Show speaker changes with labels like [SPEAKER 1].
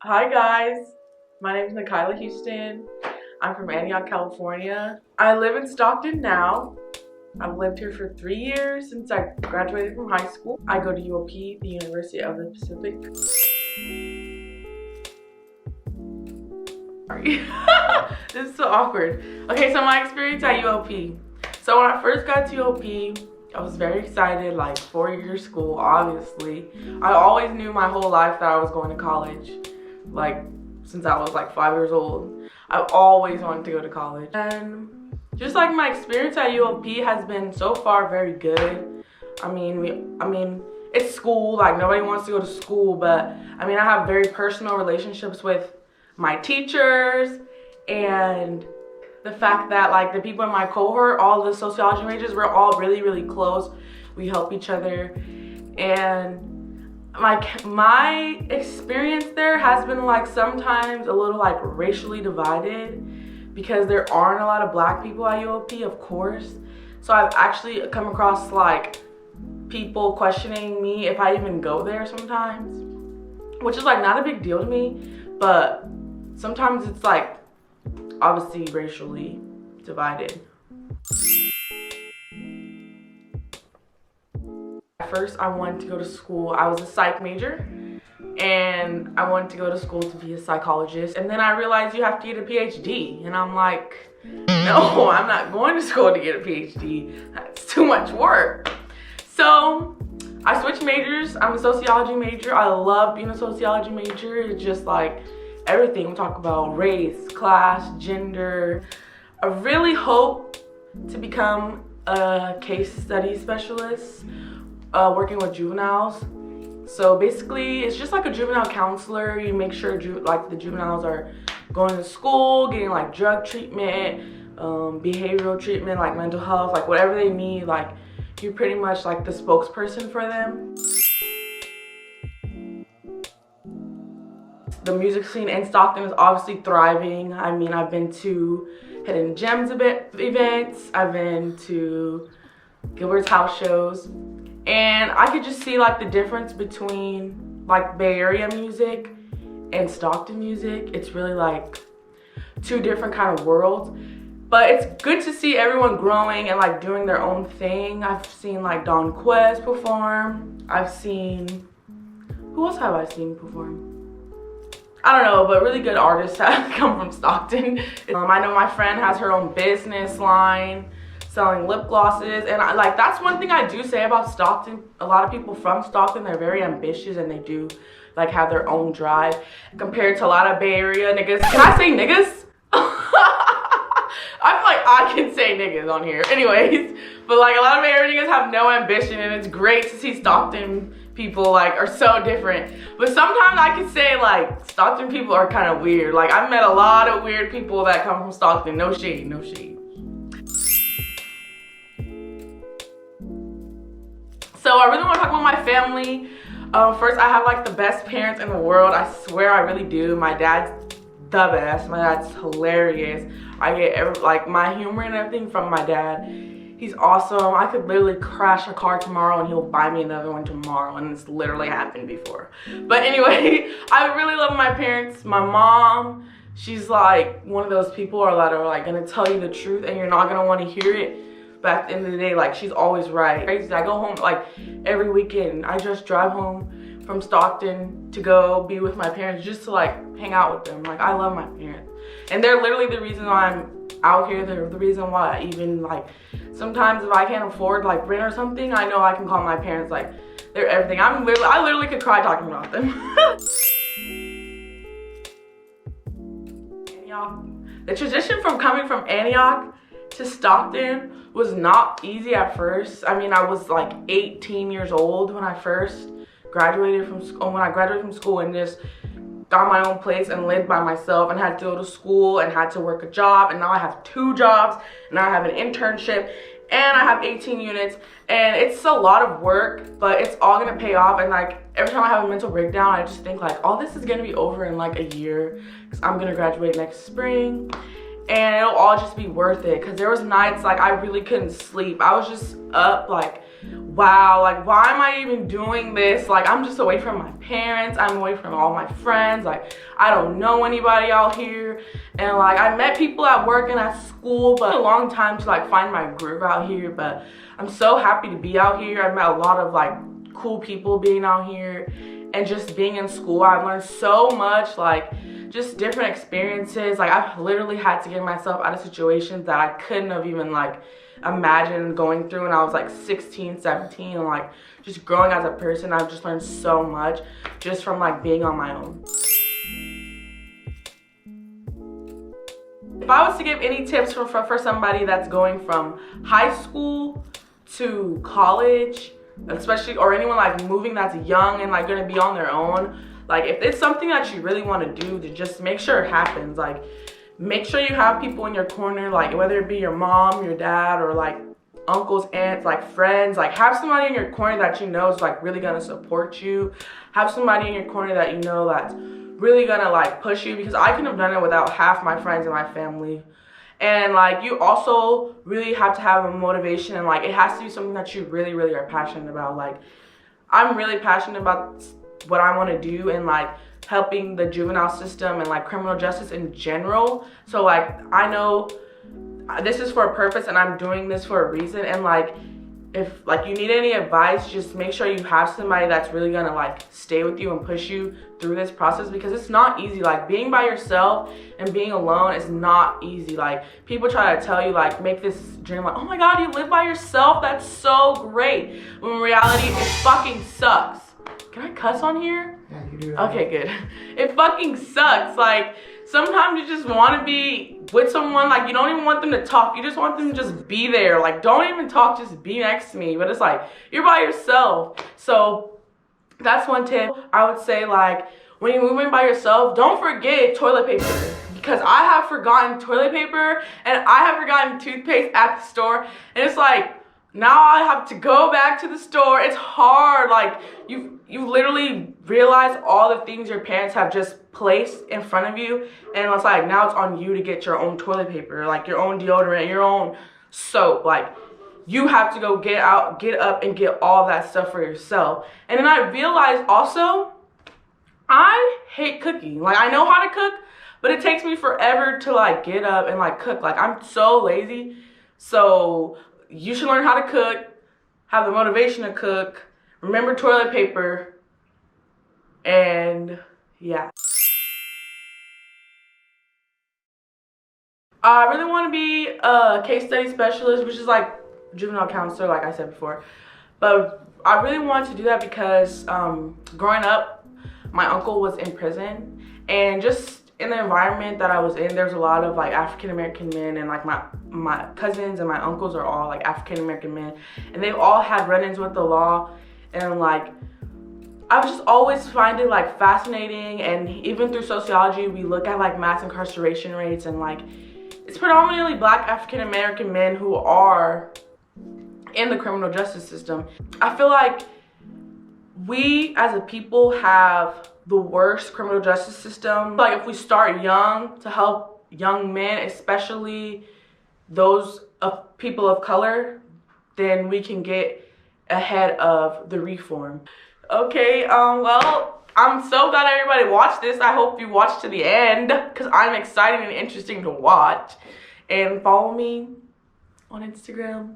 [SPEAKER 1] Hi guys, my name is Nakylah Houston. I'm from Antioch, California. I live in Stockton now. I've lived here for 3 years since I graduated from high school. I go to UOP, the University of the Pacific. Sorry. This is so awkward. Okay, so my experience at UOP. So when I first got to UOP, I was very excited, like 4-year school, obviously. I always knew my whole life that I was going to college. Like since I was like 5 years old. I've always wanted to go to college. And just like my experience at UOP has been so far very good. I mean, it's school, like nobody wants to go to school, but I mean, I have very personal relationships with my teachers, and the fact that like the people in my cohort, all the sociology majors, we're all really close. We help each other, and my experience there has been like sometimes a little like racially divided because there aren't a lot of black people at UOP, of course. So I've actually come across like people questioning me if I even go there sometimes, which is like not a big deal to me, but sometimes it's like obviously racially divided. At first, I wanted to go to school. I was a psych major, and I wanted to go to school to be a psychologist. And then I realized you have to get a PhD, and I'm like, no, I'm not going to school to get a PhD. That's too much work. So I switched majors. I'm a sociology major. I love being a sociology major. It's just like everything. We talk about race, class, gender. I really hope to become a case study specialist, working with juveniles. So basically, it's just like a juvenile counselor. You make sure like the juveniles are going to school, getting like drug treatment, behavioral treatment, like mental health, like whatever they need. Like you're pretty much like the spokesperson for them. The music scene in Stockton is obviously thriving. I mean, I've been to Hidden Gems events. I've been to Gilbert's house shows. And I could just see like the difference between like Bay Area music and Stockton music. It's really like two different kind of worlds. But it's good to see everyone growing and like doing their own thing. I've seen like Don Quez perform. I've seen, who else have I seen perform? I don't know, but really good artists have come from Stockton. I know my friend has her own business line selling lip glosses, and that's one thing I do say about Stockton. A lot of people from Stockton, they're very ambitious and they do like have their own drive compared to a lot of Bay Area niggas. Can I say niggas? I feel like I can say niggas on here. Anyways, but like a lot of Bay Area niggas have no ambition, and it's great to see Stockton people like are so different. But sometimes I can say like Stockton people are kind of weird. Like I've met a lot of weird people that come from Stockton. No shade, no shade. So I really want to talk about my family. First, I have like the best parents in the world. I swear I really do. My dad's the best. My dad's hilarious. I get like my humor and everything from my dad. He's awesome. I could literally crash a car tomorrow and he'll buy me another one tomorrow, and it's literally happened before. But anyway, I really love my parents. My mom, she's like one of those people that are like gonna tell you the truth and you're not gonna want to hear it. But at the end of the day, like she's always right. Crazy. I go home like every weekend. I just drive home from Stockton to go be with my parents just to like hang out with them. Like I love my parents. And they're literally the reason why I'm out here. They're the reason why I even like, sometimes if I can't afford like rent or something, I know I can call my parents. Like they're everything. I literally could cry talking about them. Antioch. The transition from coming from Antioch to Stockton was not easy at first. I mean, I was like 18 years old when I first graduated from school. When I graduated from school and just got my own place and lived by myself and had to go to school and had to work a job, and now I have 2 jobs, and now I have an internship, and I have 18 units, and it's a lot of work, but it's all gonna pay off. And like every time I have a mental breakdown, I just think like, all this is gonna be over in like a year, because I'm gonna graduate next spring. And it'll all just be worth it, because there was nights like I really couldn't sleep. I was just up like wow, like why am I even doing this? Like I'm just away from my parents, I'm away from all my friends, like I don't know anybody out here. And like I met people at work and at school, but it took a long time to like find my groove out here. But I'm so happy to be out here. I met a lot of like cool people being out here, and just being in school I've learned so much, like just different experiences. Like I've literally had to get myself out of situations that I couldn't have even like imagined going through when I was like 16, 17, and like just growing as a person. I've just learned so much just from like being on my own. If I was to give any tips for somebody that's going from high school to college, especially, or anyone like moving that's young and like gonna be on their own, like if it's something that you really want to do, to just make sure it happens. Like make sure you have people in your corner, like whether it be your mom, your dad, or like uncles, aunts, like friends. Like have somebody in your corner that you know is like really gonna support you. Have somebody in your corner that you know that's really gonna like push you, because I couldn't have done it without half my friends and my family. And like you also really have to have a motivation, and like it has to be something that you really, really are passionate about. Like I'm really passionate about what I want to do, and like helping the juvenile system and like criminal justice in general. So like I know this is for a purpose and I'm doing this for a reason. And like if like you need any advice, just make sure you have somebody that's really gonna like stay with you and push you through this process, because it's not easy. Like being by yourself and being alone is not easy. Like people try to tell you like make this dream like, oh my god, you live by yourself, that's so great, when in reality it fucking sucks. Can I cuss on here?
[SPEAKER 2] Yeah, you do.
[SPEAKER 1] Okay, good. It fucking sucks. Like sometimes you just want to be with someone, like you don't even want them to talk, you just want them to just be there. Like don't even talk, just be next to me. But it's like you're by yourself. So that's one tip I would say. Like when you're moving by yourself, don't forget toilet paper, because I have forgotten toilet paper and I have forgotten toothpaste at the store, and it's like now I have to go back to the store. It's hard. Like you literally realize all the things your parents have just placed in front of you, and it's like now it's on you to get your own toilet paper, like your own deodorant, your own soap. Like you have to go get up and get all that stuff for yourself. And then I realized also I hate cooking. Like I know how to cook, but it takes me forever to like get up and like cook. Like I'm so lazy. So you should learn how to cook, have the motivation to cook, remember toilet paper, and yeah. I really want to be a case study specialist, which is like juvenile counselor, like I said before. But I really wanted to do that because growing up, my uncle was in prison, and just in the environment that I was in, there's a lot of like African-American men, and like my cousins and my uncles are all like African-American men, and they've all had run-ins with the law. And like I was just always find it like fascinating, and even through sociology we look at like mass incarceration rates, and like it's predominantly Black African-American men who are in the criminal justice system. I feel like we as a people have the worst criminal justice system. Like if we start young to help young men, especially those of people of color, then we can get ahead of the reform. Okay, well, I'm so glad everybody watched this. I hope you watched to the end, because I'm excited and interesting to watch. And follow me on Instagram